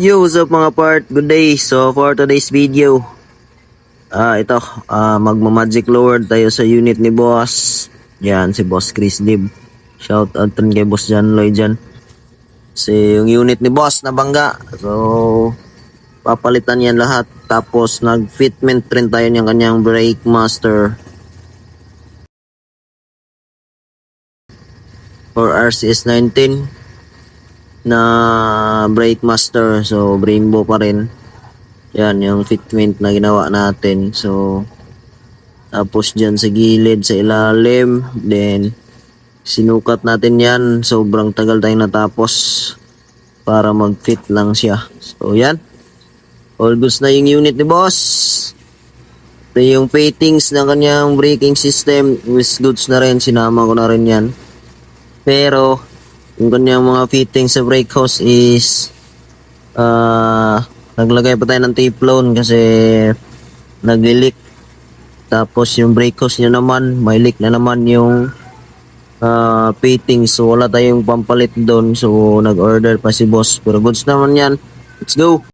Yo, what's up mga part? Good day. So for today's video, ito, magma-magic lower tayo sa unit ni Boss. Yan, si Boss Chris Dib. Shout out rin kay Boss John Lloyd dyan. Si yung unit ni Boss na bangga. So, papalitan yan lahat. Tapos nag-fitment rin tayo ng kanyang brake master for RCS 19 na brake master. So, Brembo pa rin. Yan, yung fitment na ginawa natin. So, tapos dyan sa gilid, sa ilalim. Then, sinukat natin yan. Sobrang tagal tayong natapos para mag-fit lang siya. So, yan. All goods na yung unit ni Boss. Ito yung fittings ng kanyang braking system. With goods na rin. Sinama ko na rin yan. Pero, yung kanyang mga fittings sa brake hose is naglagay pa tayo ng teflon kasi nag-leak. Tapos yung brake hose niya naman, may leak na naman yung fittings. So wala tayong pampalit doon. So nag-order pa si Boss. Pero goods naman yan. Let's go!